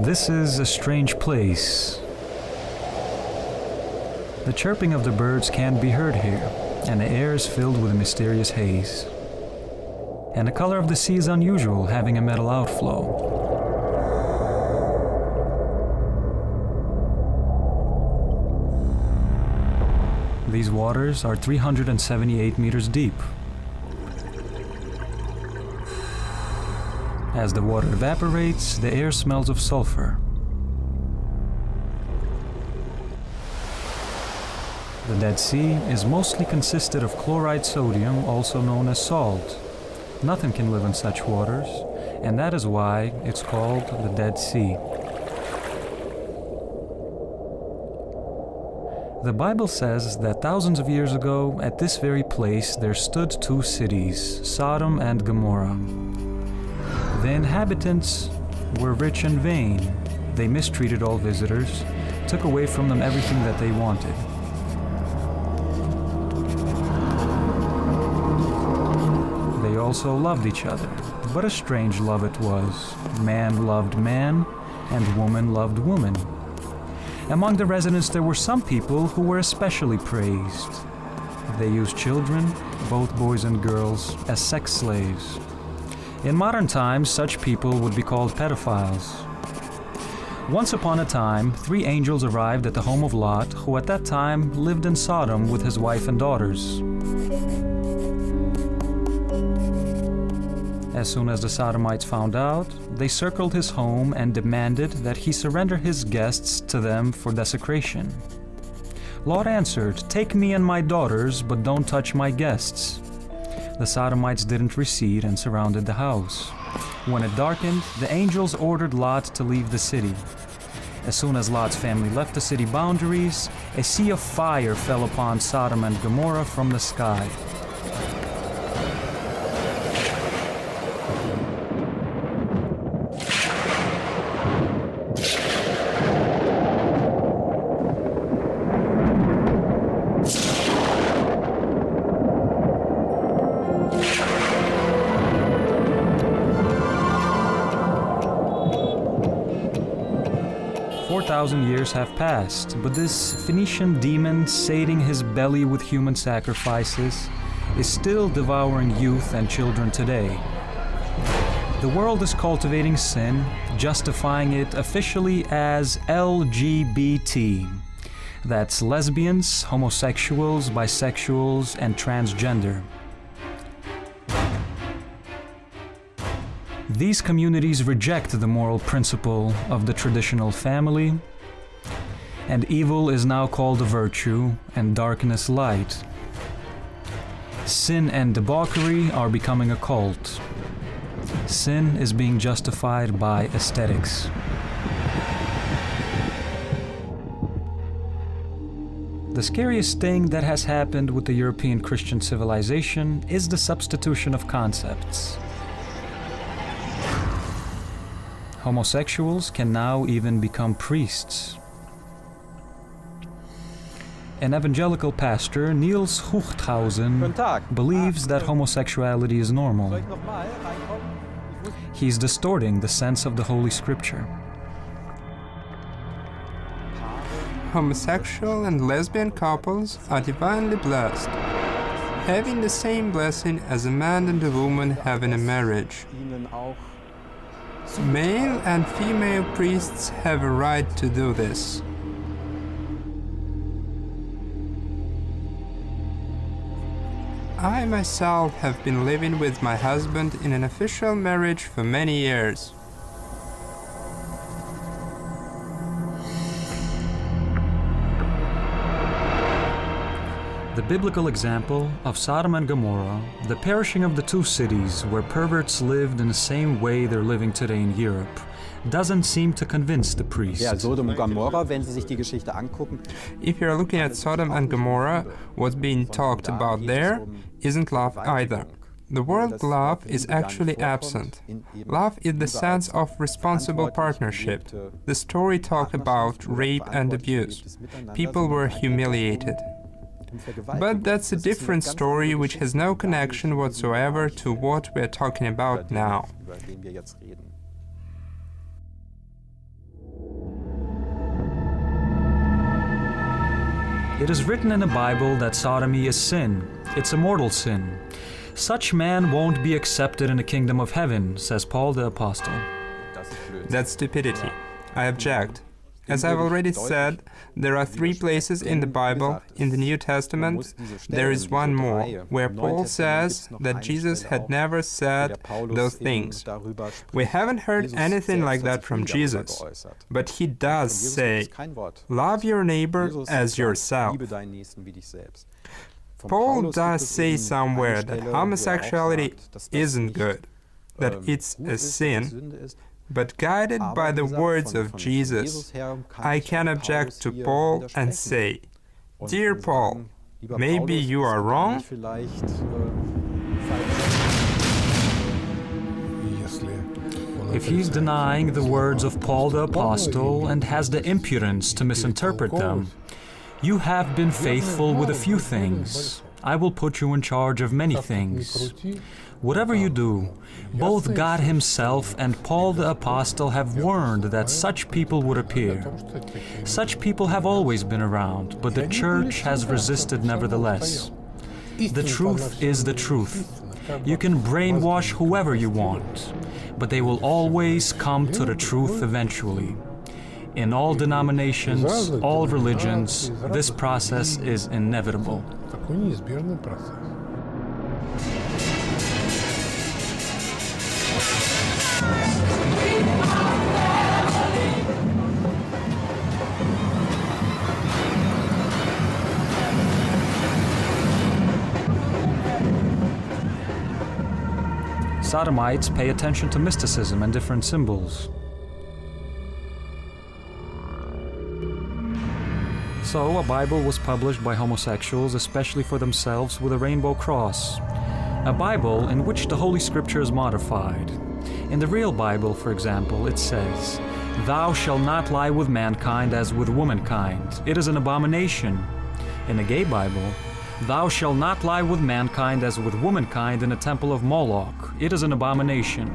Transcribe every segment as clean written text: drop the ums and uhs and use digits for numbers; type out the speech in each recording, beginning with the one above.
This is a strange place. The chirping of the birds can't be heard here, and the air is filled with a mysterious haze. And the color of the sea is unusual, having a metal outflow. These waters are 378 meters deep. As the water evaporates, the air smells of sulfur. The Dead Sea is mostly consisted of chloride sodium, also known as salt. Nothing can live in such waters, and that is why it's called the Dead Sea. The Bible says that thousands of years ago, at this very place, there stood two cities, Sodom and Gomorrah. The inhabitants were rich and vain. They mistreated all visitors, took away from them everything that they wanted. They also loved each other, but a strange love it was. Man loved man, and woman loved woman. Among the residents there were some people who were especially praised. They used children, both boys and girls, as sex slaves. In modern times, such people would be called pedophiles. Once upon a time, 3 angels arrived at the home of Lot, who at that time lived in Sodom with his wife and daughters. As soon as the Sodomites found out, they circled his home and demanded that he surrender his guests to them for desecration. Lot answered, "Take me and my daughters, but don't touch my guests." The Sodomites didn't recede and surrounded the house. When it darkened, the angels ordered Lot to leave the city. As soon as Lot's family left the city boundaries, a sea of fire fell upon Sodom and Gomorrah from the sky. Years have passed, but this Phoenician demon, sating his belly with human sacrifices, is still devouring youth and children today. The world is cultivating sin, justifying it officially as LGBT. That's lesbians, homosexuals, bisexuals, and transgender. These communities reject the moral principle of the traditional family, and evil is now called a virtue, and darkness light. Sin and debauchery are becoming a cult. Sin is being justified by aesthetics. The scariest thing that has happened with the European Christian civilization is the substitution of concepts. Homosexuals can now even become priests. An evangelical pastor, Niels Huchthausen, believes that homosexuality is normal. He's distorting the sense of the Holy Scripture. Homosexual and lesbian couples are divinely blessed, having the same blessing as a man and a woman have in a marriage. Male and female priests have a right to do this. I myself have been living with my husband in an official marriage for many years. The biblical example of Sodom and Gomorrah, the perishing of the two cities where perverts lived in the same way they're living today in Europe, doesn't seem to convince the priest. Ja, Sodom und Gomorrah, wenn Sie sich die Geschichte angucken. If you're looking at Sodom and Gomorrah, what's being talked about there isn't love either. The word love is actually absent. Love is the sense of responsible partnership. The story talked about rape and abuse. People were humiliated. But that's a different story which has no connection whatsoever to what we're talking about now. It is written in the Bible that sodomy is sin. It's a mortal sin. Such man won't be accepted in the kingdom of heaven, says Paul the Apostle. That's stupidity. I object. As I've already said, there are 3 places in the Bible, in the New Testament. There is one more, where Paul says that Jesus had never said those things. We haven't heard anything like that from Jesus, but he does say, love your neighbor as yourself. Paul does say somewhere that homosexuality isn't good, that it's a sin. But guided by the words of Jesus, I can object to Paul and say, Dear Paul, maybe you are wrong? If he's denying the words of Paul the Apostle and has the impudence to misinterpret them, you have been faithful with a few things. I will put you in charge of many things. Whatever you do, both God Himself and Paul the Apostle have warned that such people would appear. Such people have always been around, but the Church has resisted nevertheless. The truth is the truth. You can brainwash whoever you want, but they will always come to the truth eventually. In all denominations, all religions, this process is inevitable. Sodomites pay attention to mysticism and different symbols. So, a Bible was published by homosexuals, especially for themselves, with a rainbow cross. A Bible in which the Holy Scripture is modified. In the real Bible, for example, it says, Thou shalt not lie with mankind as with womankind. It is an abomination. In the gay Bible, Thou shalt not lie with mankind as with womankind in the temple of Moloch. It is an abomination.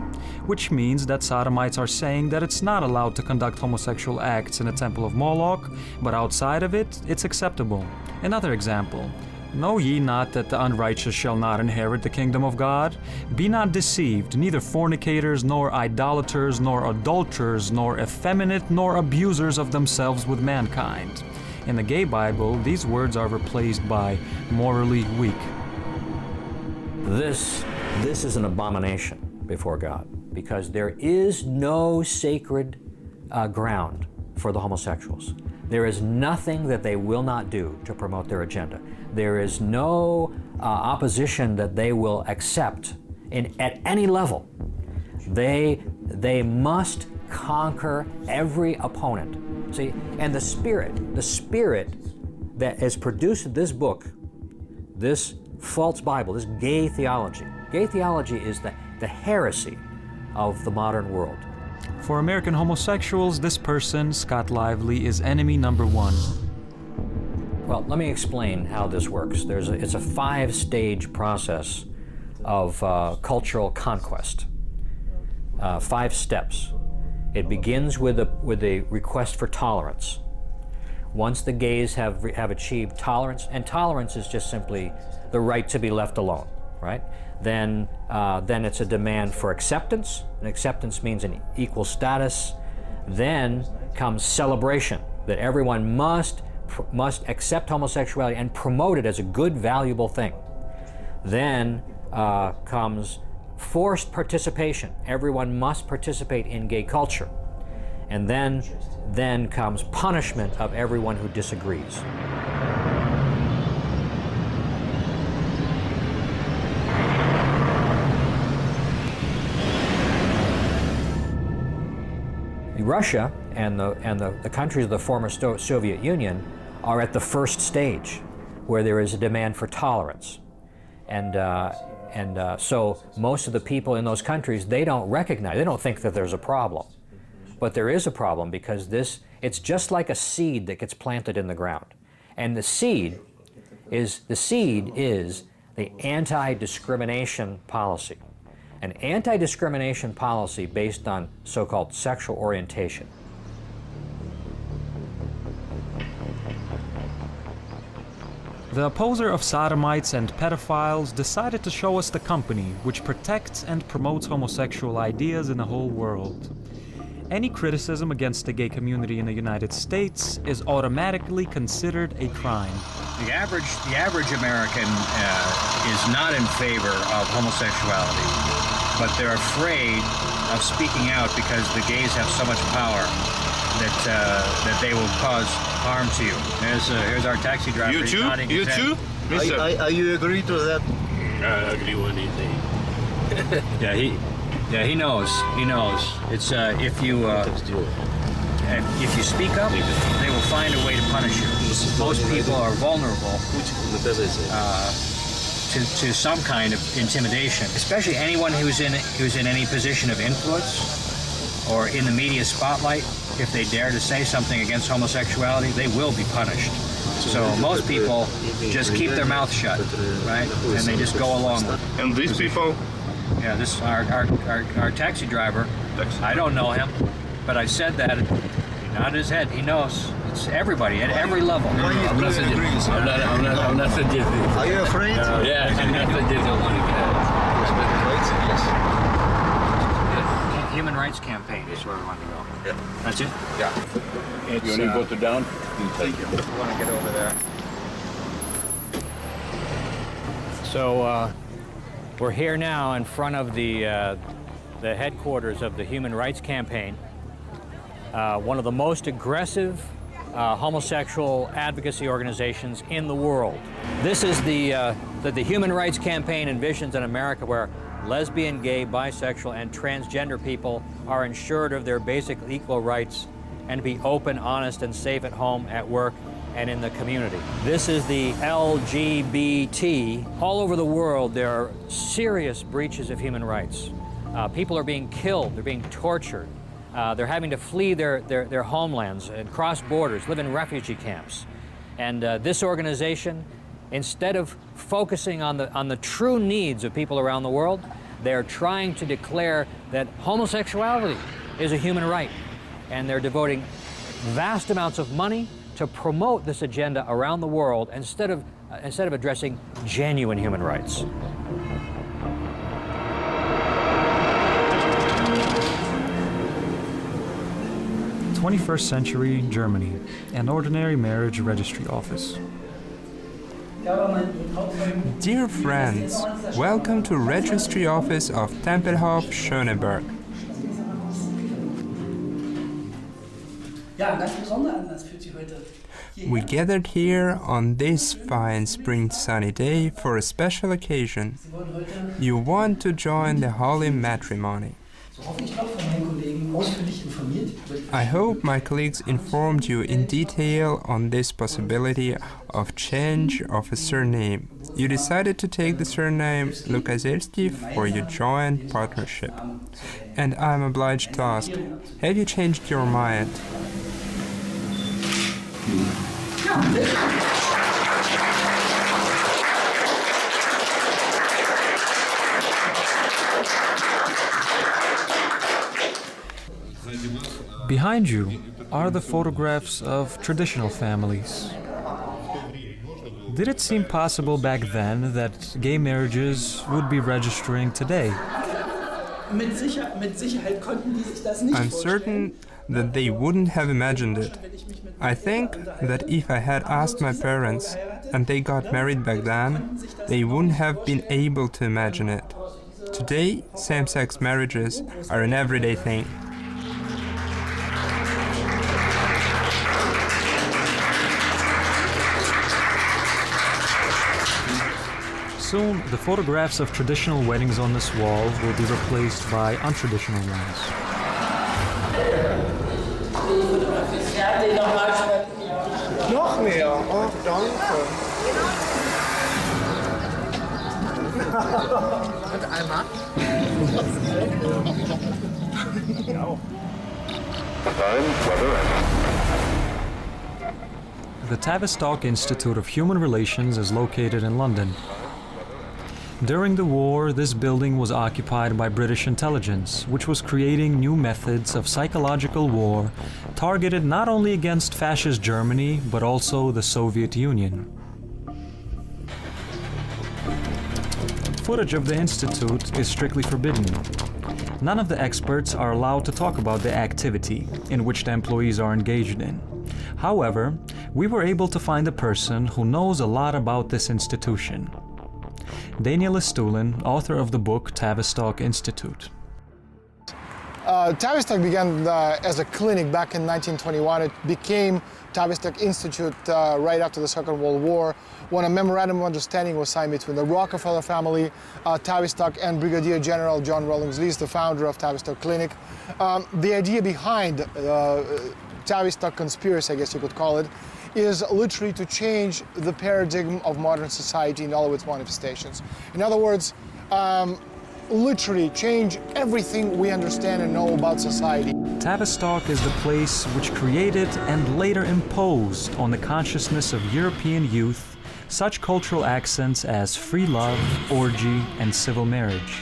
Which means that Sodomites are saying that it's not allowed to conduct homosexual acts in the temple of Moloch, but outside of it, it's acceptable. Another example. Know ye not that the unrighteous shall not inherit the kingdom of God? Be not deceived, neither fornicators, nor idolaters, nor adulterers, nor effeminate, nor abusers of themselves with mankind. In the gay Bible, these words are replaced by morally weak. This is an abomination before God, because there is no sacred ground for the homosexuals. There is nothing that they will not do to promote their agenda. There is no opposition that they will accept at any level. They must conquer every opponent. See, and the spirit that has produced this book, this false Bible, this gay theology. Gay theology is the heresy of the modern world. For American homosexuals, this person, Scott Lively, is enemy number 1. Well, let me explain how this works. It's a 5-stage process of cultural conquest. 5 steps. It begins with a request for tolerance. Once the gays have achieved tolerance, and tolerance is just simply the right to be left alone, right? Then it's a demand for acceptance, and acceptance means an equal status. Then comes celebration, that everyone must accept homosexuality and promote it as a good, valuable thing. Then comes forced participation. Everyone must participate in gay culture. And then comes punishment of everyone who disagrees. Russia and the countries of the former Soviet Union are at the first stage, where there is a demand for tolerance. So most of the people in those countries, they don't think that there's a problem. But there is a problem, because it's just like a seed that gets planted in the ground. And the seed is the anti-discrimination policy. An anti-discrimination policy based on so-called sexual orientation. The opposer of sodomites and pedophiles decided to show us the company which protects and promotes homosexual ideas in the whole world. Any criticism against the gay community in the United States is automatically considered a crime. The average American is not in favor of homosexuality, but they're afraid of speaking out because the gays have so much power that they will cause harm to you. Here's our taxi driver. You He's too? nodding his You head. too? Mister? Are you agree to that? I agree with anything. He knows. He knows. It's if you speak up, they will find a way to punish you. Most people are vulnerable to some kind of intimidation, especially anyone who's in any position of influence or in the media spotlight. If they dare to say something against homosexuality, they will be punished. So most people just keep their mouth shut, right? And they just go along with it. And these people? Yeah, this our taxi driver. I don't know him, but I said that. He nodded his head. He knows. It's everybody at every level. I'm not suggesting. Are you afraid? Yeah, I'm not suggesting. Human rights campaign is where we want to go. Yeah. That's it? Yeah. It's, You want to go to down? Thank you. We want to get over there. So we're here now in front of the headquarters of the Human Rights Campaign, one of the most aggressive homosexual advocacy organizations in the world. This is that the Human Rights Campaign envisions an America where lesbian, gay, bisexual, and transgender people are ensured of their basic equal rights and to be open, honest, and safe at home, at work, and in the community. This is the LGBT. All over the world, there are serious breaches of human rights. People are being killed, they're being tortured, they're having to flee their homelands and cross borders, live in refugee camps. And this organization, instead of focusing on the true needs of people around the world, they're trying to declare that homosexuality is a human right. And they're devoting vast amounts of money to promote this agenda around the world instead of addressing genuine human rights. '21st century Germany, an ordinary marriage registry office. Dear friends, welcome to Registry Office of Tempelhof, Schöneberg. We gathered here on this fine spring sunny day for a special occasion. You want to join the holy matrimony. I hope my colleagues informed you in detail on this possibility of change of a surname. You decided to take the surname Lukaselski for your joint partnership. And I'm obliged to ask, have you changed your mind? Behind you are the photographs of traditional families. Did it seem possible back then that gay marriages would be registering today? I'm certain that they wouldn't have imagined it. I think that if I had asked my parents and they got married back then, they wouldn't have been able to imagine it. Today, same-sex marriages are an everyday thing. Soon, the photographs of traditional weddings on this wall will be replaced by untraditional ones. Noch mehr. Oh, danke. Und einmal. The Tavistock Institute of Human Relations is located in London. During the war, this building was occupied by British intelligence, which was creating new methods of psychological war targeted not only against fascist Germany, but also the Soviet Union. footage of the Institute is strictly forbidden. None of the experts are allowed to talk about the activity in which the employees are engaged in. However, we were able to find a person who knows a lot about this institution. Daniela Stulin, author of the book Tavistock Institute. Tavistock began as a clinic back in 1921. It became Tavistock Institute right after the Second World War, when a memorandum of understanding was signed between the Rockefeller family, Tavistock, and Brigadier General John Rawlings Lees, the founder of Tavistock Clinic. The idea behind Tavistock conspiracy, I guess you could call it, is literally to change the paradigm of modern society in all of its manifestations. In other words, literally change everything we understand and know about society. Tavistock is the place which created and later imposed on the consciousness of European youth such cultural accents as free love, orgy, and civil marriage.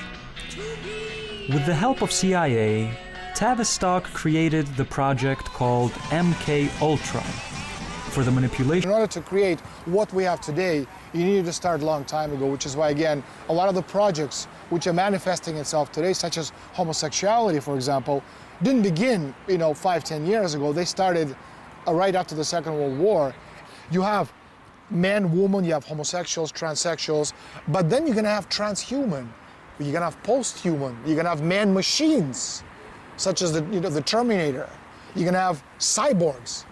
With the help of CIA, Tavistock created the project called MK Ultra for the manipulation. In order to create what we have today, you needed to start a long time ago, which is why, again, a lot of the projects which are manifesting itself today, such as homosexuality, for example, didn't begin, 5-10 years ago. They started right after the Second World War. You have man, woman, you have homosexuals, transsexuals, but then you're gonna have transhuman, you're gonna have post-human, you're gonna have man machines, such as the Terminator. You're gonna have cyborgs.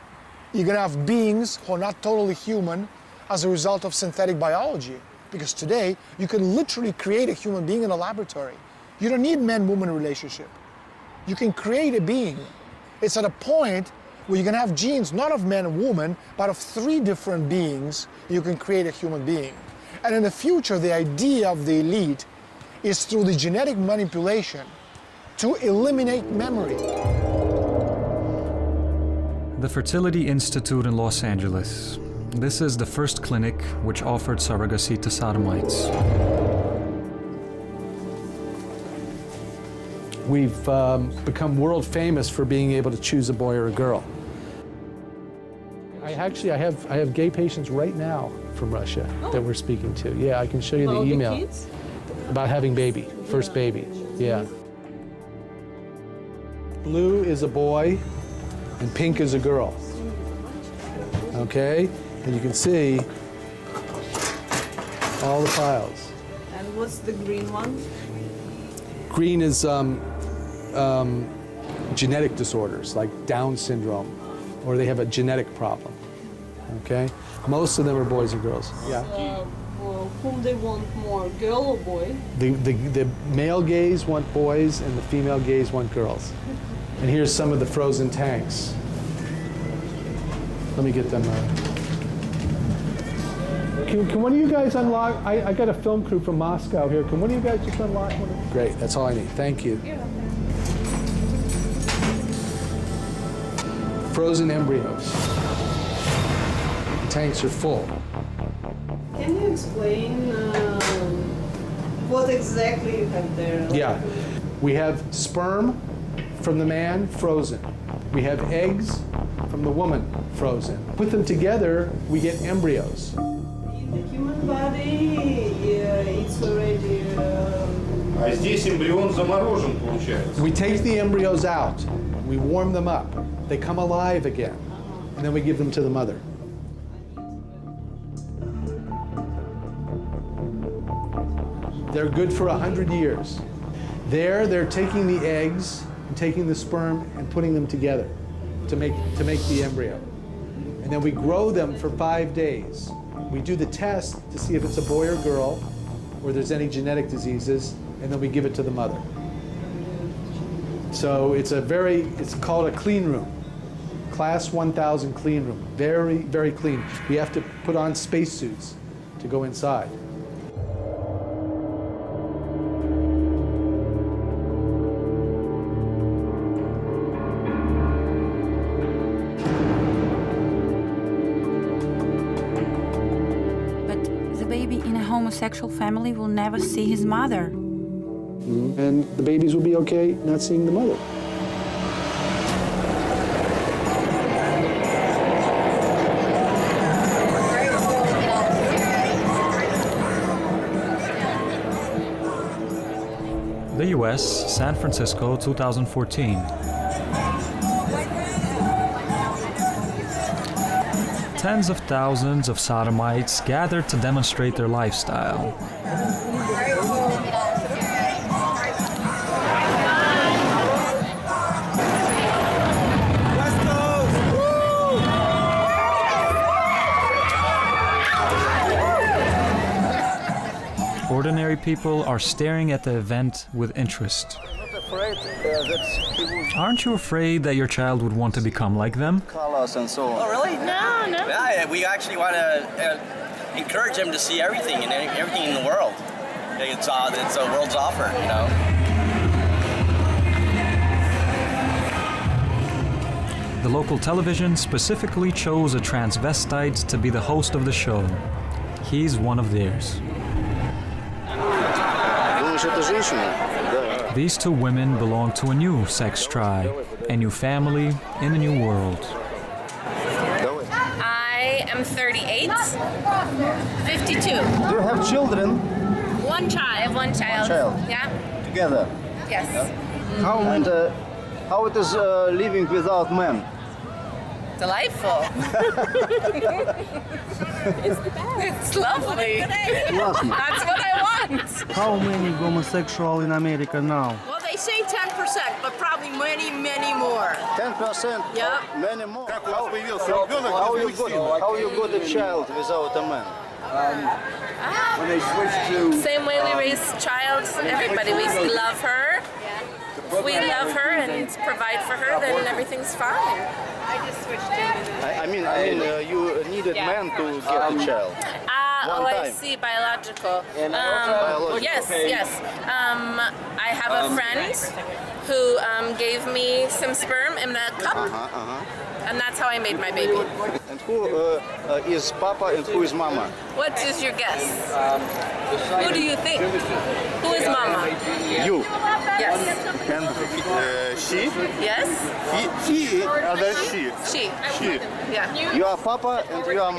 You're gonna have beings who are not totally human as a result of synthetic biology. Because today, you can literally create a human being in a laboratory. You don't need man-woman relationship. You can create a being. It's at a point where you're gonna have genes, not of man and woman, but of 3 different beings, you can create a human being. And in the future, the idea of the elite is through the genetic manipulation to eliminate memory. The Fertility Institute in Los Angeles. This is the first clinic which offered surrogacy to sodomites. We've become world famous for being able to choose a boy or a girl. I have gay patients right now from Russia that we're speaking to. Yeah, I can show you the email. Kids? About having baby, first baby, yeah. Blue is a boy and pink is a girl. Okay, and you can see all the files. And what's the green one? Green is genetic disorders like Down syndrome, or they have a genetic problem. Okay, most of them are boys and girls. Yeah. Whom they want more, girl or boy? The male gays want boys and the female gays want girls. And here's some of the frozen tanks. Let me get them. Can one of you guys unlock? I got a film crew from Moscow here. Can one of you guys just unlock one of them? Great, that's all I need. Thank you. Yeah. Frozen embryos. The tanks are full. Can you explain what exactly you have there? Yeah, we have sperm from the man, frozen. We have eggs from the woman, frozen. Put them together, we get embryos. In the human body, it's already... А здесь эмбрион заморожен, получается. We take the embryos out, we warm them up, they come alive again, and then we give them to the mother. They're good for 100 years. There, they're taking the eggs and taking the sperm and putting them together to make the embryo. And then we grow them for 5 days. We do the test to see if it's a boy or girl, or there's any genetic diseases, and then we give it to the mother. So it's called a clean room. Class 1000 clean room. Very, very clean. We have to put on spacesuits to go inside. Homosexual family will never see his mother. And the babies will be okay not seeing the mother. The US, San Francisco, 2014. Tens of thousands of sodomites gathered to demonstrate their lifestyle. Ordinary people are staring at the event with interest. Aren't you afraid that your child would want to become like them? Colors and so on. Oh, really? No. Yeah, we actually want to encourage them to see everything and everything in the world. It's a world's offer, you know. The local television specifically chose a transvestite to be the host of the show. He's one of theirs. These two women belong to a new sex tribe, a new family in a new world. I am 38, 52. Do you have children? One child. I have one child. Yeah. Together? Yes. Yeah. How it is living without men? Delightful. It's the best. It's lovely. That's what I want. How many homosexual in America now? Well, they say 10%, but probably many, many more. 10%? Yep. Many more. How you got a child without a man? When they switch to... Same way we raise child, everybody. We love her. If we love her and provide for her, then everything's fine. I just switched to... I mean, you needed man to get a child. I see, biological. Yes. I have a friend who gave me some sperm in a cup, and that's how I made my baby. And who is Papa and who is Mama? What is your guess? Who do you think? Who is Mama? You. Yes. And she? Yes. He, other she. She. Yeah. You are Papa and you are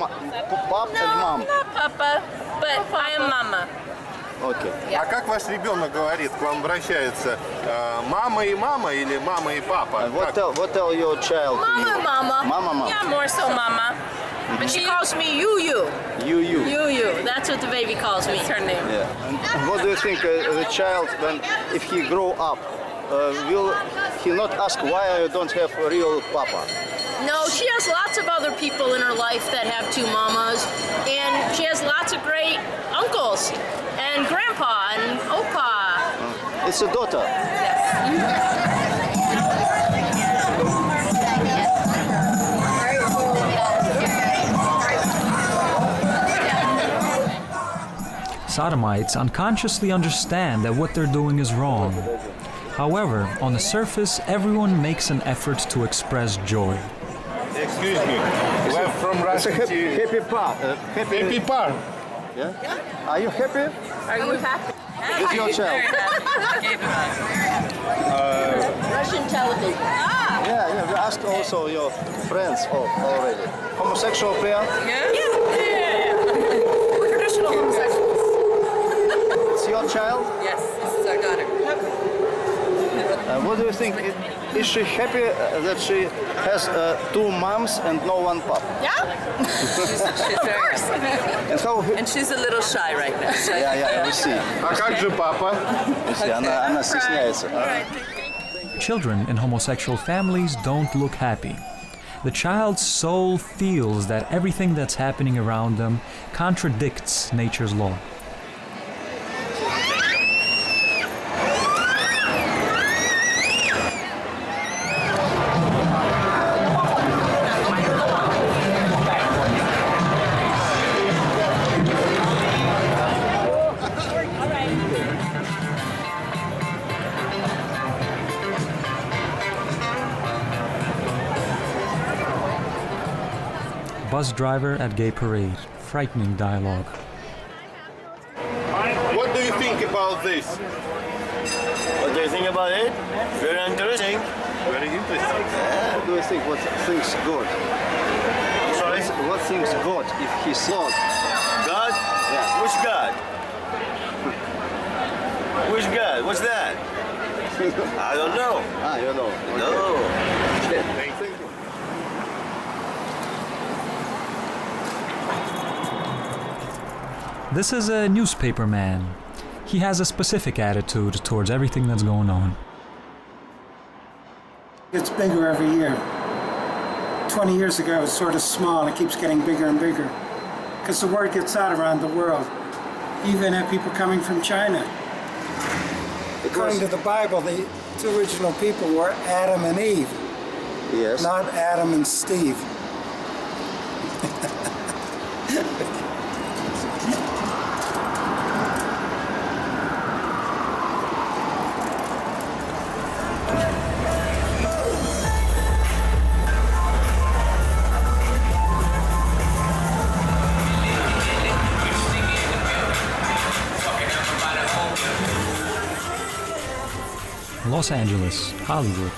Pop and Mom. No, not Papa, but I am Mama. Okay. А как ваш ребенок говорит, к вам обращается мама и мама или мама и папа? What tell your child? Mama. Mama. Yeah, more so Mama. But she calls me you. You. That's what the baby calls me. That's her name. Yeah. And what do you think the child, when if he grow up, will he not ask why I don't have a real Papa? No, she has lots of other people in her life that have two mamas, and she has lots of great uncles and grandpa and opa. It's a daughter. Sodomites unconsciously understand that what they're doing is wrong. However, on the surface, everyone makes an effort to express joy. Excuse me, we're from Russia. It's a happy part. Happy part. Yeah? Are you happy? Are you happy? With your child? Russian television. Yeah, we asked also your friends already. Homosexual player? Yeah. We're traditional homosexuals. It's your child? Yes, this is our daughter. What do you think? Is she happy that she has two moms and no one pop? Yeah. She's very. And she's a little shy right now. Yeah, we see. А как же папа? Она стесняется. Children in homosexual families don't look happy. The child's soul feels that everything that's happening around them contradicts nature's law. Bus driver at gay parade. Frightening dialogue. What do you think about this? What do you think about it? Very interesting. Very interesting. What do you think? What thinks God? Sorry? What thinks God if he saw God? Yeah. Which God? Which God? What's that? I don't know. Ah, you know. No. Thank you. This is a newspaper man. He has a specific attitude towards everything that's going on. It's bigger every year. 20 years ago, it was sort of small. It keeps getting bigger and bigger. Because the word gets out around the world. Even at people coming from China. According to the Bible, the two original people were Adam and Eve. Yes. Not Adam and Steve. Los Angeles, Hollywood.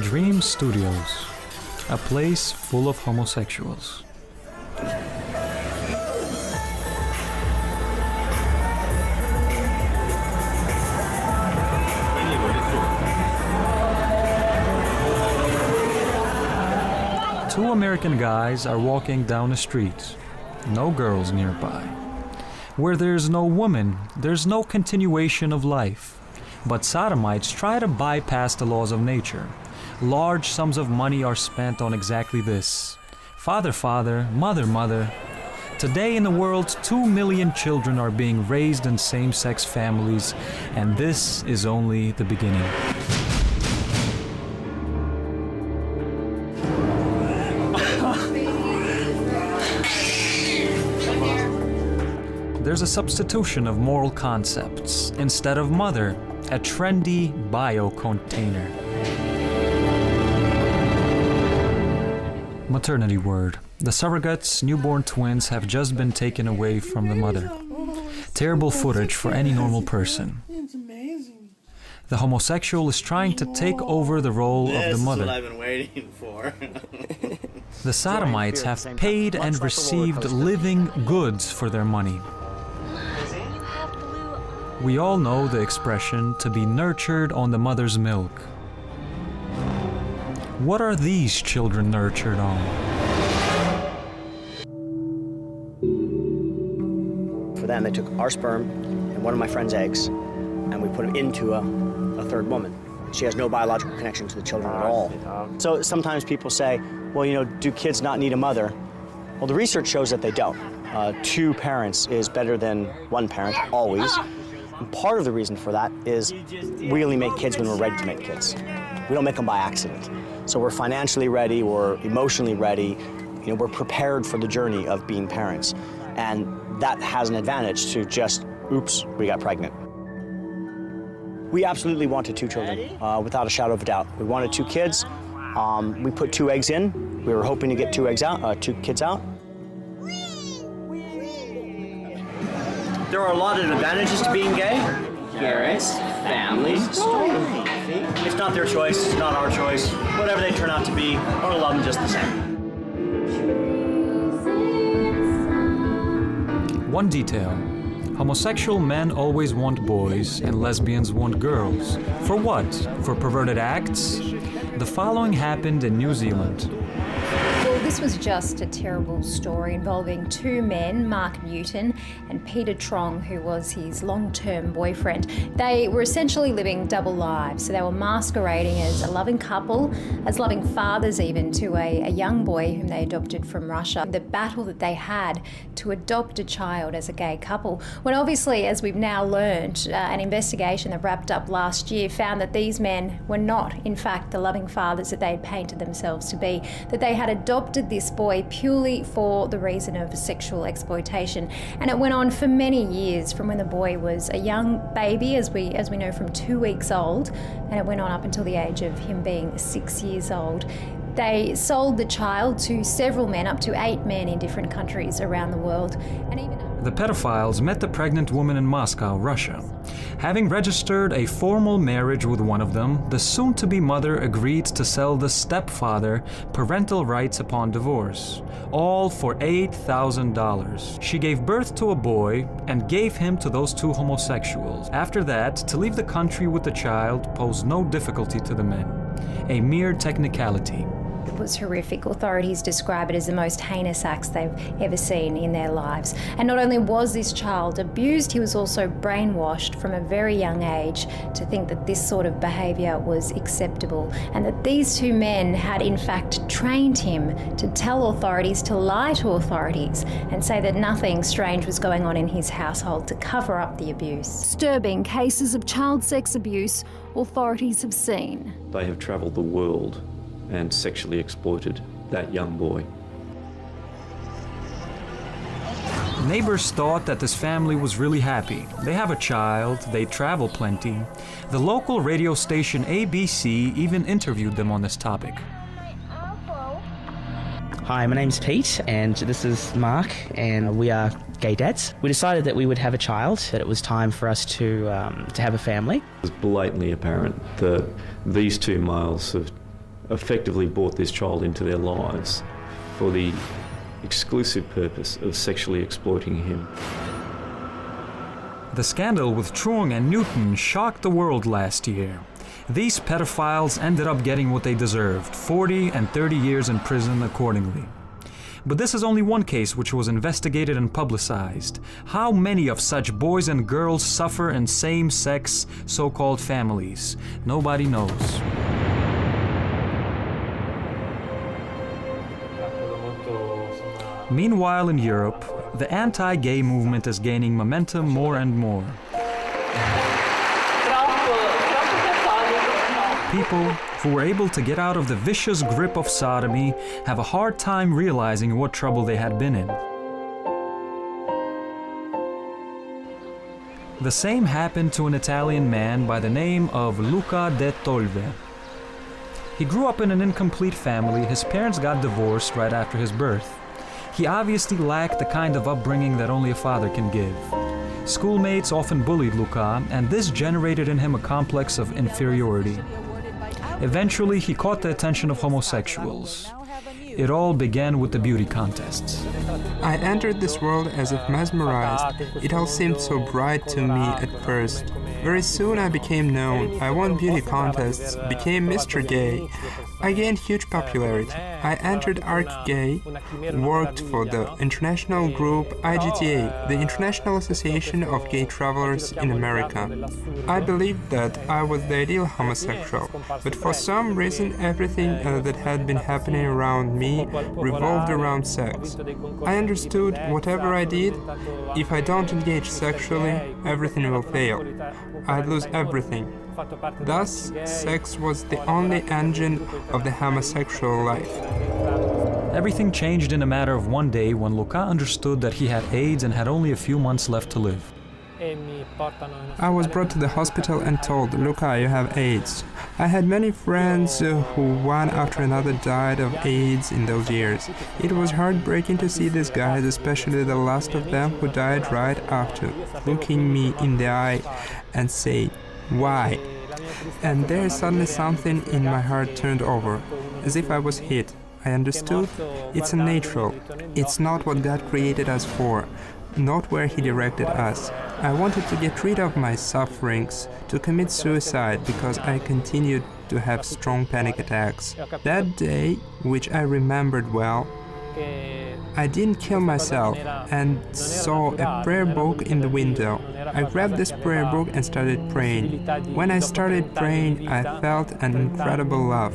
Dream Studios, a place full of homosexuals. Two American guys are walking down a street. No girls nearby. Where there's no woman, there's no continuation of life. But sodomites try to bypass the laws of nature. Large sums of money are spent on exactly this. Father, father, mother, mother. Today in the world, 2 million children are being raised in same-sex families, and this is only the beginning. There's a substitution of moral concepts. Instead of mother, a trendy bio-container. Maternity word. The surrogates, newborn twins, have just been taken away from the mother. Terrible footage for any normal person. It's amazing. The homosexual is trying to take over the role of the mother. This is what I've been waiting for. The sodomites have paid and received living goods for their money. We all know the expression, to be nurtured on the mother's milk. What are these children nurtured on? For them, they took our sperm and one of my friend's eggs, and we put them into a third woman. She has no biological connection to the children at all. So sometimes people say, well, you know, do kids not need a mother? Well, the research shows that they don't. 2 parents is better than 1 parent, always. And part of the reason for that is we only make kids when we're ready to make kids. We don't make them by accident. So we're financially ready, we're emotionally ready, you know, we're prepared for the journey of being parents. And that has an advantage to just, oops, we got pregnant. We absolutely wanted 2 children, without a shadow of a doubt. We wanted 2 kids. We put 2 eggs in. We were hoping to get 2 kids out. There are a lot of advantages to being gay. Parents, family, story. It's not their choice, it's not our choice. Whatever they turn out to be, we're gonna love them just the same. One detail. Homosexual men always want boys and lesbians want girls. For what? For perverted acts? The following happened in New Zealand. Well, this was just a terrible story involving 2 men, Mark Newton and Peter Trong, who was his long-term boyfriend. They were essentially living double lives, so they were masquerading as a loving couple, as loving fathers even, to a young boy whom they adopted from Russia. The battle that they had to adopt a child as a gay couple, when obviously, as we've now learned, an investigation that wrapped up last year found that these men were not, in fact, the loving fathers that they had painted themselves to be, that they had adopted this boy purely for the reason of sexual exploitation. And it went on for many years, from when the boy was a young baby, as we know, from 2 weeks old, and it went on up until the age of him being 6 years old. They sold the child to several men, up to 8 men in different countries around the world. And even The pedophiles met the pregnant woman in Moscow, Russia. Having registered a formal marriage with one of them, the soon-to-be mother agreed to sell the stepfather parental rights upon divorce, all for $8,000. She gave birth to a boy and gave him to those two homosexuals. After that, to leave the country with the child posed no difficulty to the men, a mere technicality. It was horrific. Authorities describe it as the most heinous acts they've ever seen in their lives. And not only was this child abused, he was also brainwashed from a very young age to think that this sort of behaviour was acceptable, and that these two men had in fact trained him to tell authorities, to lie to authorities, and say that nothing strange was going on in his household to cover up the abuse. Disturbing cases of child sex abuse authorities have seen. They have travelled the world and sexually exploited that young boy. Neighbors thought that this family was really happy. They have a child, they travel plenty. The local radio station ABC even interviewed them on this topic. Hi, my name's Pete, and this is Mark, and we are gay dads. We decided that we would have a child, that it was time for us to have a family. It was blatantly apparent that these two males have effectively brought this child into their lives for the exclusive purpose of sexually exploiting him. The scandal with Trung and Newton shocked the world last year. These pedophiles ended up getting what they deserved, 40 and 30 years in prison accordingly. But this is only one case which was investigated and publicized. How many of such boys and girls suffer in same-sex, so-called families? Nobody knows. Meanwhile, in Europe, the anti-gay movement is gaining momentum more and more. People who were able to get out of the vicious grip of sodomy have a hard time realizing what trouble they had been in. The same happened to an Italian man by the name of Luca de Tolve. He grew up in an incomplete family. His parents got divorced right after his birth. He obviously lacked the kind of upbringing that only a father can give. Schoolmates often bullied Luca, and this generated in him a complex of inferiority. Eventually, he caught the attention of homosexuals. It all began with the beauty contests. I entered this world as if mesmerized. It all seemed so bright to me at first. Very soon I became known. I won beauty contests, became Mr. Gay. I gained huge popularity. I entered Arc-Gay, worked for the international group IGTA, the International Association of Gay Travelers in America. I believed that I was the ideal homosexual, but for some reason everything that had been happening around me revolved around sex. I understood whatever I did, if I don't engage sexually, everything will fail. I'd lose everything. Thus, sex was the only engine of the homosexual life. Everything changed in a matter of one day when Luca understood that he had AIDS and had only a few months left to live. I was brought to the hospital and told, Luca, you have AIDS. I had many friends who one after another died of AIDS in those years. It was heartbreaking to see these guys, especially the last of them who died right after, looking me in the eye and say, why? And there suddenly something in my heart turned over, as if I was hit. I understood it's unnatural. It's not what God created us for, not where He directed us. I wanted to get rid of my sufferings, to commit suicide because I continued to have strong panic attacks. That day, which I remembered well, I didn't kill myself and saw a prayer book in the window. I grabbed this prayer book and started praying. When I started praying, I felt an incredible love,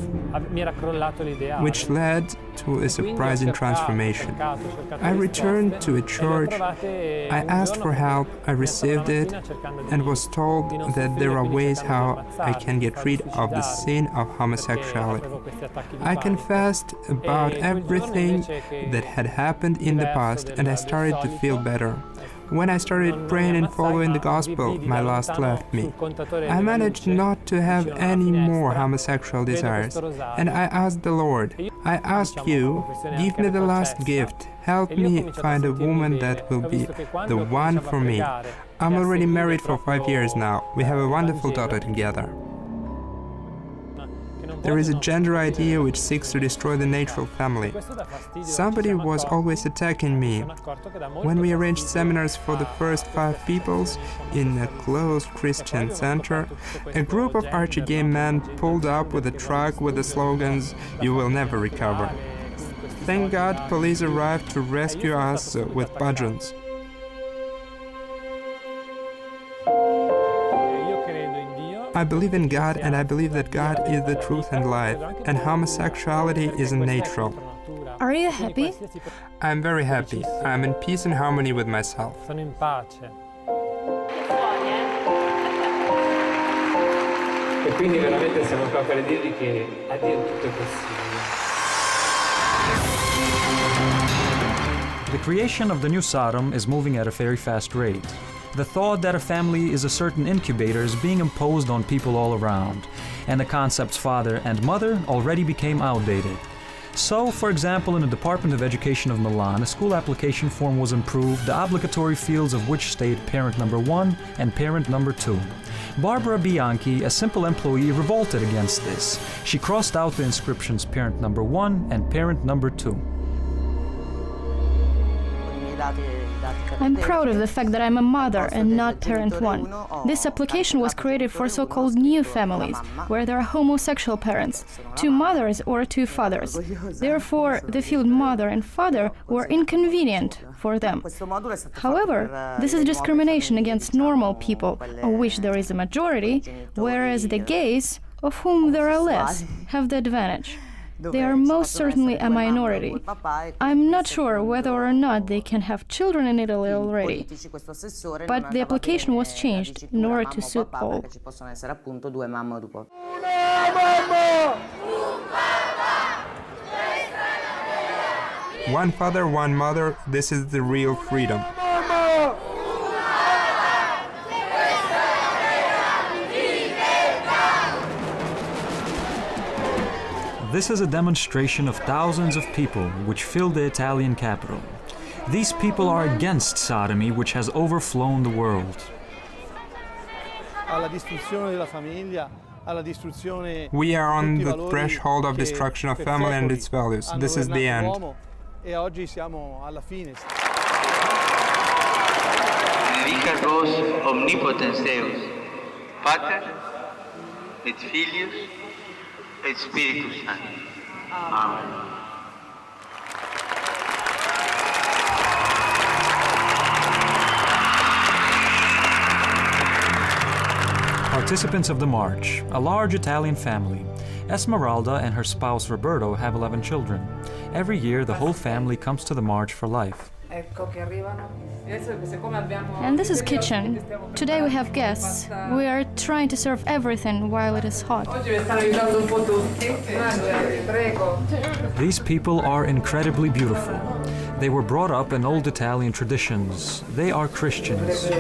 which led to a surprising transformation. I returned to a church, I asked for help, I received it, and was told that there are ways how I can get rid of the sin of homosexuality. I confessed about everything that had happened in the past, and I started to feel better. When I started praying and following the gospel, my lust left me. I managed not to have any more homosexual desires, and I asked the Lord, I ask you, give me the last gift. Help me find a woman that will be the one for me. I'm already married for 5 years now. We have a wonderful daughter together. There is a gender idea which seeks to destroy the natural family. Somebody was always attacking me. When we arranged seminars for the first 5 peoples in a closed Christian center, a group of archie-gay men pulled up with a truck with the slogans, "You will never recover." Thank God police arrived to rescue us with bludgeons. I believe in God, and I believe that God is the truth and life, and homosexuality isn't natural. Are you happy? I'm very happy. I'm in peace and harmony with myself. E quindi veramente siamo qua per dirvi che a Dio tutto è possibile. The creation of the new Sodom is moving at a very fast rate. The thought that a family is a certain incubator is being imposed on people all around, and the concepts father and mother already became outdated. So, for example, in the Department of Education of Milan, a school application form was improved, the obligatory fields of which state parent number 1 and parent number 2. Barbara Bianchi, a simple employee, revolted against this. She crossed out the inscriptions parent number 1 and parent number 2. I'm proud of the fact that I'm a mother and not parent 1. This application was created for so-called new families, where there are homosexual parents, 2 mothers or 2 fathers. Therefore, the field mother and father were inconvenient for them. However, this is discrimination against normal people, of which there is a majority, whereas the gays, of whom there are less, have the advantage. They are most certainly a minority. I'm not sure whether or not they can have children in Italy already, but the application was changed in order to suit all. One father, one mother, this is the real freedom. This is a demonstration of thousands of people which filled the Italian capital. These people are against sodomy, which has overflown the world. We are on the threshold of destruction of family and its values. This is the end. Benedicados omnipotens Deus, Pater et Filius et Spiritus Sanctus. Amen. Participants of the march, a large Italian family. Esmeralda and her spouse Roberto have 11 children. Every year, the whole family comes to the march for life. And this is kitchen. Today we have guests. We are trying to serve everything while it is hot. These people are incredibly beautiful. They were brought up in old Italian traditions. They are Christians.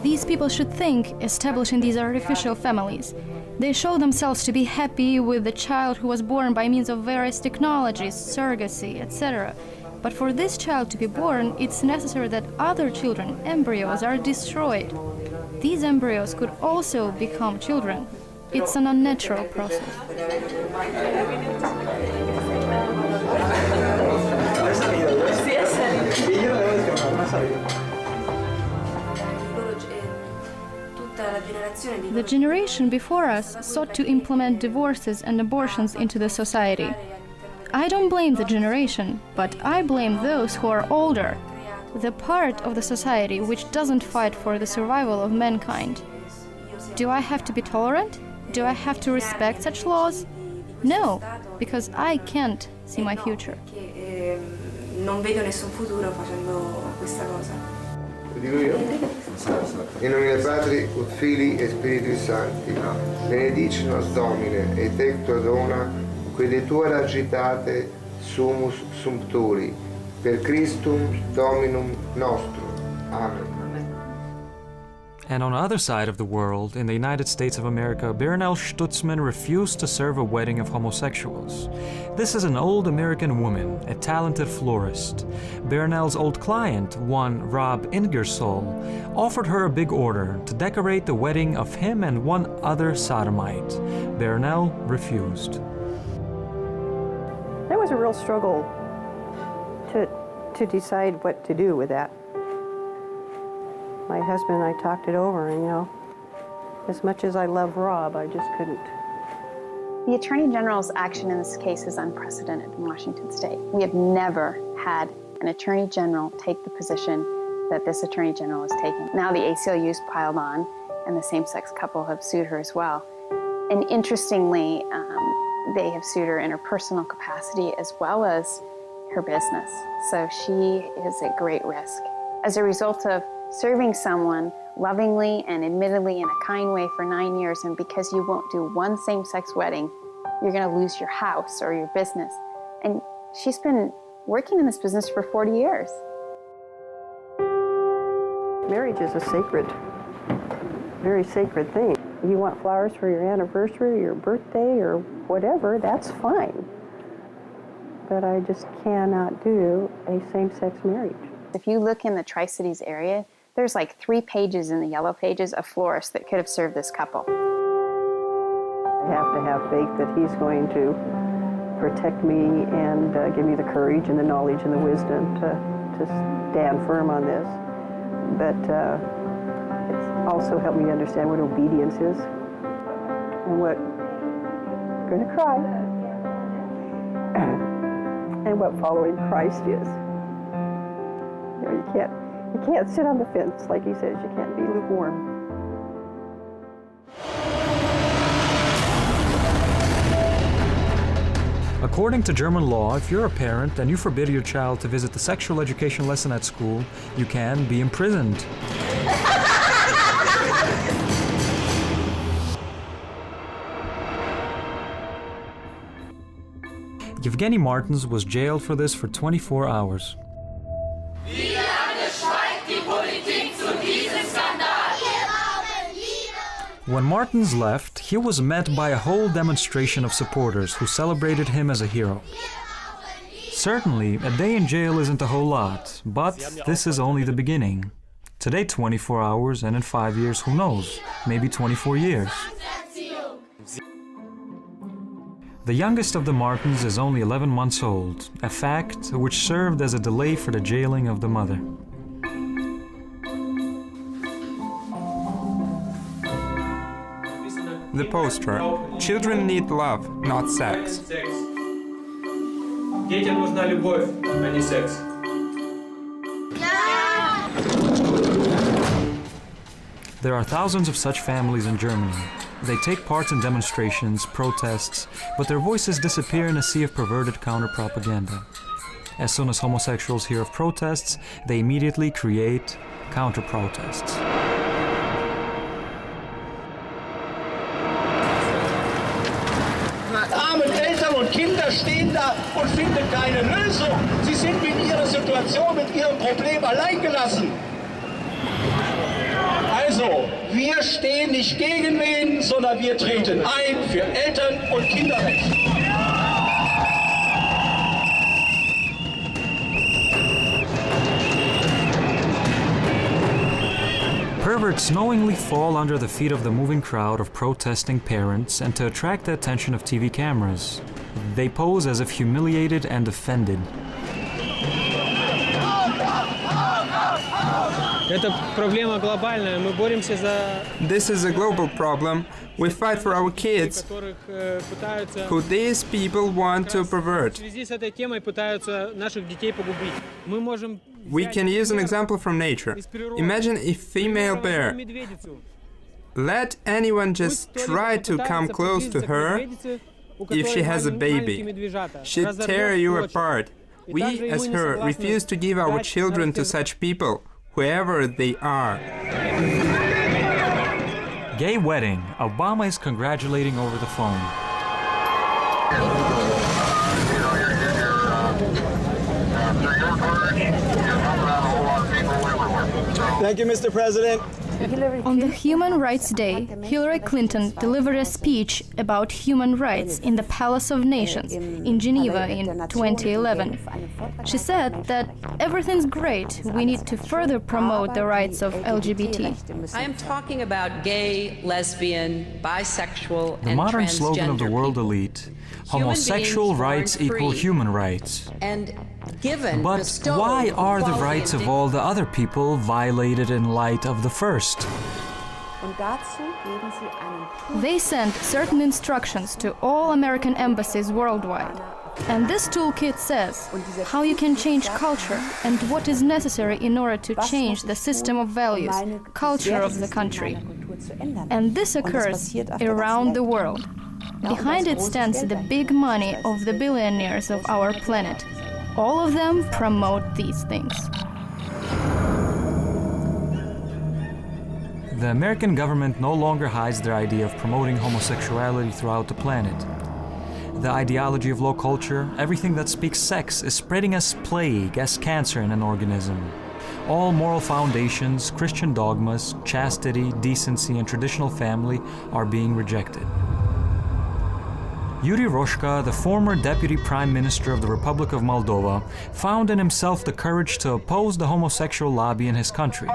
These people should think establishing these artificial families. They show themselves to be happy with the child who was born by means of various technologies, surrogacy, etc. But for this child to be born, it's necessary that other children, embryos, are destroyed. These embryos could also become children. It's an unnatural process. The generation before us sought to implement divorces and abortions into the society. I don't blame the generation, but I blame those who are older, the part of the society which doesn't fight for the survival of mankind. Do I have to be tolerant? Do I have to respect such laws? No, because I can't see my future. Non vedo nessun futuro facendo questa cosa. Lo dico io? In nome del Patri, ut Filii e Spiritus Sancti, benedici nos Domine, et ecto dona, que de tua agitate sumus sumpturi, per Christum Dominum nostrum. Amen. And on the other side of the world, in the United States of America, Bernal Stutzman refused to serve a wedding of homosexuals. This is an old American woman, a talented florist. Bernal's old client, one Rob Ingersoll, offered her a big order to decorate the wedding of him and one other sodomite. Bernal refused. That was a real struggle to decide what to do with that. My husband and I talked it over, and, you know, as much as I love Rob, I just couldn't. The Attorney General's action in this case is unprecedented in Washington State. We have never had an Attorney General take the position that this Attorney General is taking. Now the ACLU's piled on, and the same-sex couple have sued her as well. And interestingly, they have sued her in her personal capacity as well as her business. So she is at great risk. As a result of serving someone lovingly and admittedly in a kind way for 9 years, and because you won't do one same-sex wedding, you're going to lose your house or your business. And she's been working in this business for 40 years. Marriage is a sacred, very sacred thing. You want flowers for your anniversary, your birthday, or whatever, that's fine. But I just cannot do a same-sex marriage. If you look in the Tri-Cities area, there's like 3 pages in the yellow pages of florists that could have served this couple. I have to have faith that he's going to protect me and give me the courage and the knowledge and the wisdom to stand firm on this. But it's also helped me understand what obedience is and what I'm going to cry and what following Christ is. You know, you can't sit on the fence, like he says. You can't be lukewarm. According to German law, if you're a parent and you forbid your child to visit the sexual education lesson at school, you can be imprisoned. Yevgeny Martins was jailed for this for 24 hours. When Martins left, he was met by a whole demonstration of supporters who celebrated him as a hero. Certainly, a day in jail isn't a whole lot, but this is only the beginning. Today 24 hours, and in 5 years, who knows, maybe 24 years. The youngest of the Martins is only 11 months old, a fact which served as a delay for the jailing of the mother. The poster. Children need love, not sex. Детям нужна любовь, а не секс. There are thousands of such families in Germany. They take part in demonstrations, protests, but their voices disappear in a sea of perverted counter-propaganda. As soon as homosexuals hear of protests, they immediately create counter-protests. Arme Eltern und Kinder stehen da und finden keine Lösung. Sie sind mit ihrer Situation, mit ihrem Problem alleingelassen. Also, wir stehen nicht gegen wen, sondern wir treten ein für Eltern- und Kinderrecht. Perverts knowingly fall under the feet of the moving crowd of protesting parents and to attract the attention of TV cameras. They pose as if humiliated and offended. This is a global problem. We fight for our kids, who these people want to pervert. We can use an example from nature. Imagine a female bear. Let anyone just try to come close to her. If she has a baby, she'd tear you apart. We, as her, refuse to give our children to such people, whoever they are. Gay wedding. Obama is congratulating over the phone. Thank you, Mr. President. On the Human Rights Day, Hillary Clinton delivered a speech about human rights in the Palace of Nations in Geneva in 2011. She said that everything's great, we need to further promote the rights of LGBT. I am talking about gay, lesbian, bisexual, The and modern transgender slogan of the world elite, homosexual rights equal human rights. and given, But bestowed why are the equality rights and of all the other people violated in light of the first? They sent certain instructions to all American embassies worldwide. And this toolkit says how you can change culture and what is necessary in order to change the system of values, culture of the country. And this occurs around the world. Behind it stands the big money of the billionaires of our planet. All of them promote these things. The American government no longer hides their idea of promoting homosexuality throughout the planet. The ideology of low culture, everything that speaks sex, is spreading as plague, as cancer in an organism. All moral foundations, Christian dogmas, chastity, decency, and traditional family are being rejected. Yuri Roshka, the former Deputy Prime Minister of the Republic of Moldova, found in himself the courage to oppose the homosexual lobby in his country.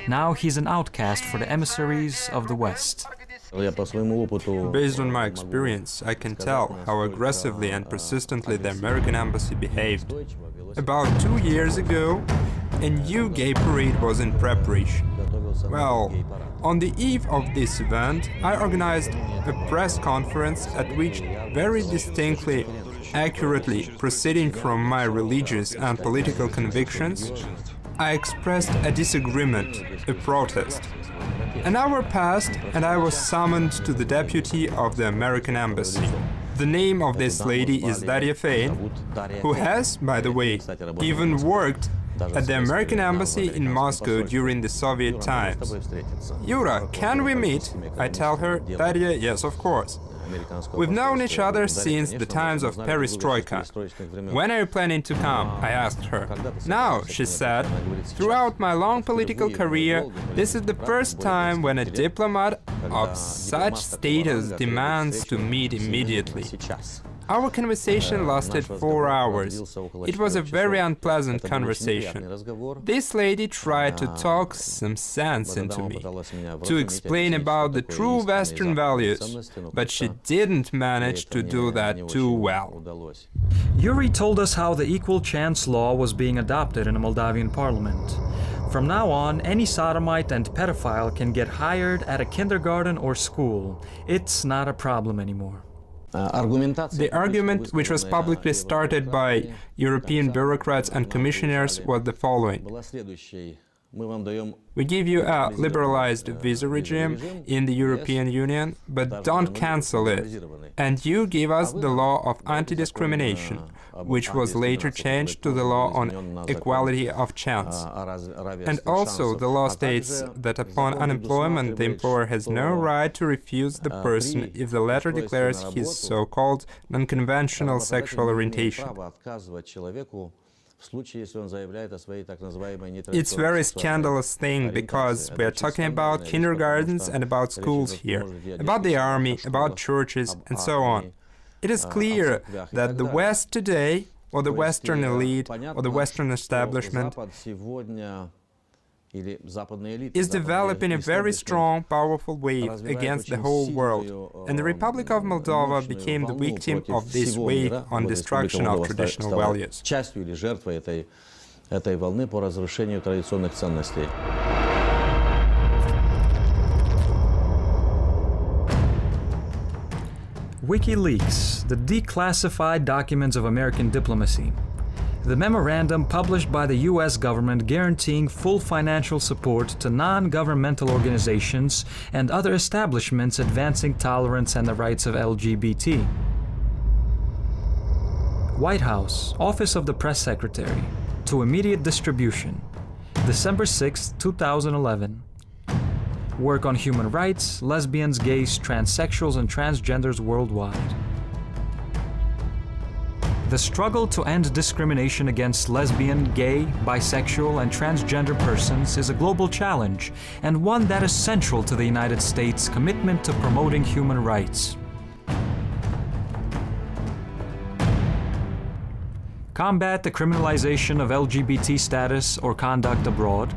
Now he's an outcast for the emissaries of the West. Based on my experience, I can tell how aggressively and persistently the American embassy behaved. About 2 years ago, a new gay parade was in preparation. Well, on the eve of this event, I organized a press conference at which, very distinctly, accurately proceeding from my religious and political convictions, I expressed a disagreement, a protest. An hour passed and I was summoned to the deputy of the American embassy. The name of this lady is Daria Fein, who has, by the way, even worked at the American embassy in Moscow during the Soviet times. Yura, can we meet? I tell her. Daria, yes, of course. We've known each other since the times of perestroika. When are you planning to come? I asked her. Now, she said, throughout my long political career, this is the first time when a diplomat of such status demands to meet immediately. Our conversation lasted 4 hours. It was a very unpleasant conversation. This lady tried to talk some sense into me, to explain about the true Western values, but she didn't manage to do that too well. Yuri told us how the equal chance law was being adopted in the Moldavian parliament. From now on, any sodomite and pedophile can get hired at a kindergarten or school. It's not a problem anymore. The argument, which was publicly started by European bureaucrats and commissioners, was the following. We give you a liberalized visa regime in the European Union, but don't cancel it. And you give us the law of anti-discrimination, which was later changed to the law on equality of chance. And also the law states that upon unemployment the employer has no right to refuse the person if the latter declares his so-called non-conventional sexual orientation. It's a very scandalous thing because we are talking about kindergartens and about schools here, about the army, about churches, and so on. It is clear that the West today, or the Western elite, or the Western establishment, is developing a very strong, powerful wave against the whole world, and the Republic of Moldova became the victim of this wave on destruction of traditional values. WikiLeaks, the declassified documents of American diplomacy. The memorandum published by the US government guaranteeing full financial support to non-governmental organizations and other establishments advancing tolerance and the rights of LGBT. White House, Office of the Press Secretary, to immediate distribution, December 6, 2011. Work on human rights, lesbians, gays, transsexuals, and transgenders worldwide. The struggle to end discrimination against lesbian, gay, bisexual, and transgender persons is a global challenge, and one that is central to the United States' commitment to promoting human rights. Combat the criminalization of LGBT status or conduct abroad.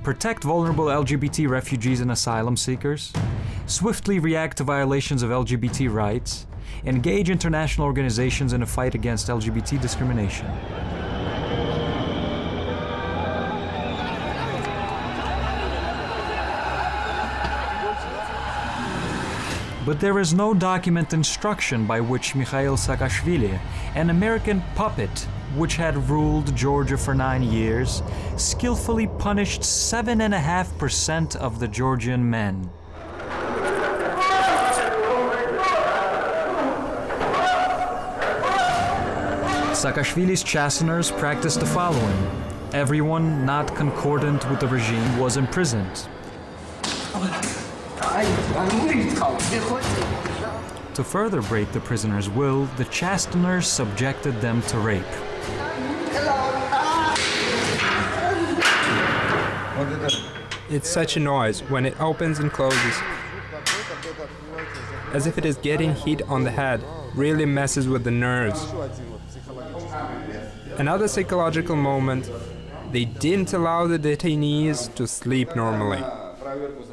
Protect vulnerable LGBT refugees and asylum seekers. Swiftly react to violations of LGBT rights. Engage international organizations in a fight against LGBT discrimination. But there is no document instruction by which Mikhail Saakashvili, an American puppet which had ruled Georgia for 9 years, skillfully punished 7.5% of the Georgian men. Saakashvili's chasteners practiced the following. Everyone not concordant with the regime was imprisoned. To further break the prisoners' will, the chasteners subjected them to rape. It's such a noise when it opens and closes. As if it is getting hit on the head, really messes with the nerves. Another psychological moment, they didn't allow the detainees to sleep normally.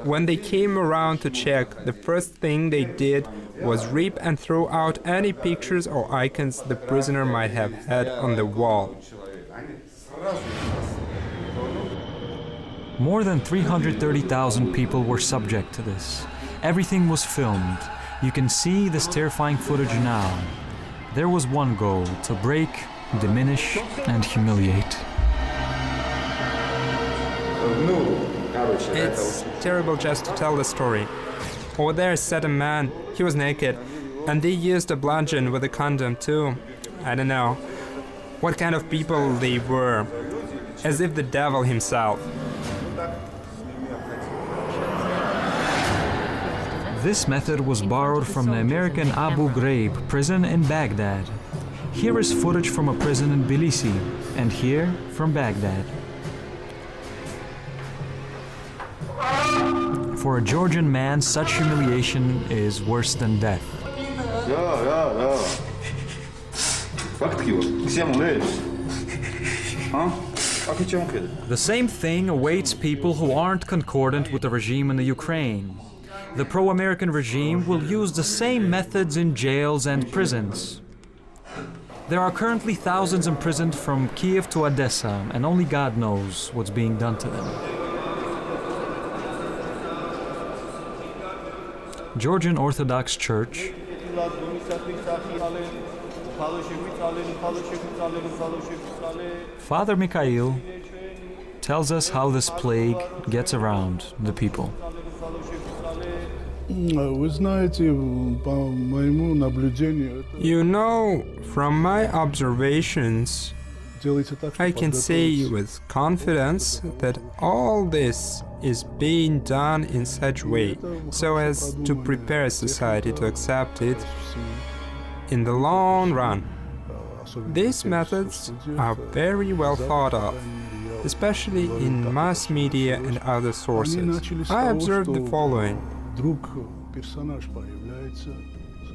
When they came around to check, the first thing they did was rip and throw out any pictures or icons the prisoner might have had on the wall. More than 330,000 people were subject to this. Everything was filmed. You can see this terrifying footage now. There was one goal: to break, diminish, and humiliate. It's terrible just to tell the story. Over there sat a man, he was naked, and they used a bludgeon with a condom too. I don't know what kind of people they were, as if the devil himself. This method was borrowed from the American Abu Ghraib prison in Baghdad. Here is footage from a prison in Tbilisi, and here from Baghdad. For a Georgian man, such humiliation is worse than death. The same thing awaits people who aren't concordant with the regime in the Ukraine. The pro-American regime will use the same methods in jails and prisons. There are currently thousands imprisoned from Kiev to Odessa, and only God knows what's being done to them. Georgian Orthodox Church, Father Mikhail tells us how this plague gets around the people. You know, from my observations, I can say with confidence that all this is being done in such a way so as to prepare society to accept it in the long run. These methods are very well thought of, especially in mass media and other sources. I observed the following.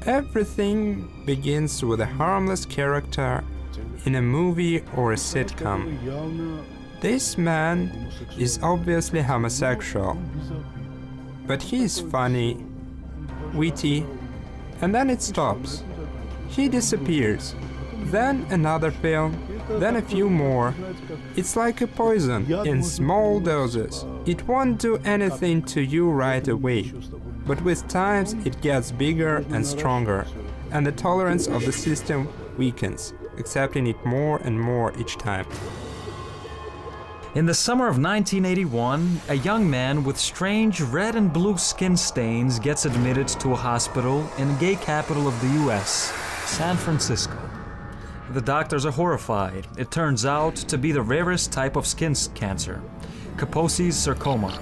Everything begins with a harmless character in a movie or a sitcom. This man is obviously homosexual, but he is funny, witty, and then it stops. He disappears. Then another film, then a few more. It's like a poison in small doses. It won't do anything to you right away, but with time it gets bigger and stronger, and the tolerance of the system weakens, accepting it more and more each time. In the summer of 1981, a young man with strange red and blue skin stains gets admitted to a hospital in the gay capital of the US, San Francisco. The doctors are horrified. It turns out to be the rarest type of skin cancer, Kaposi's sarcoma.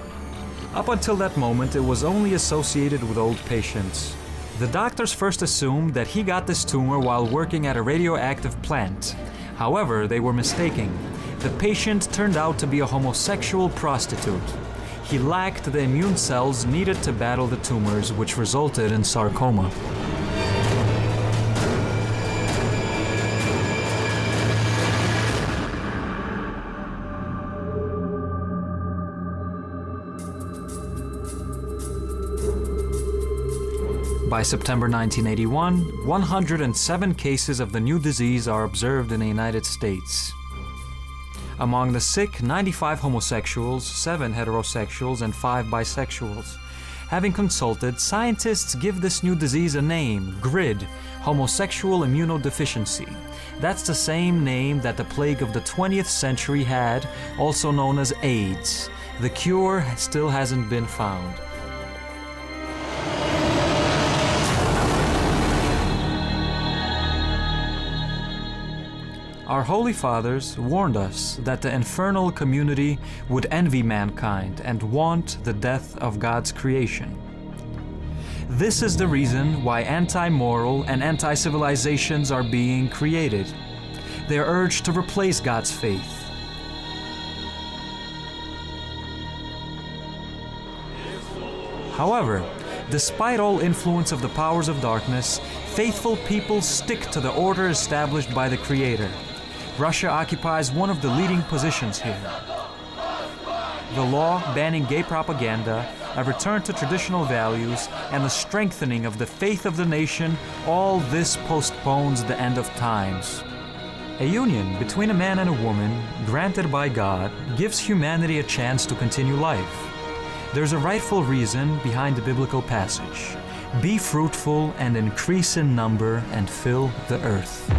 Up until that moment, it was only associated with old patients. The doctors first assumed that he got this tumor while working at a radioactive plant. However, they were mistaken. The patient turned out to be a homosexual prostitute. He lacked the immune cells needed to battle the tumors, which resulted in sarcoma. By September 1981, 107 cases of the new disease are observed in the United States. Among the sick, 95 homosexuals, 7 heterosexuals, and 5 bisexuals. Having consulted, scientists give this new disease a name, GRID, homosexual immunodeficiency. That's the same name that the plague of the 20th century had, also known as AIDS. The cure still hasn't been found. Our Holy Fathers warned us that the infernal community would envy mankind and want the death of God's creation. This is the reason why anti-moral and anti-civilizations are being created. They are urged to replace God's faith. However, despite all influence of the powers of darkness, faithful people stick to the order established by the Creator. Russia occupies one of the leading positions here. The law banning gay propaganda, a return to traditional values, and the strengthening of the faith of the nation, all this postpones the end of times. A union between a man and a woman, granted by God, gives humanity a chance to continue life. There's a rightful reason behind the biblical passage. Be fruitful and increase in number and fill the earth.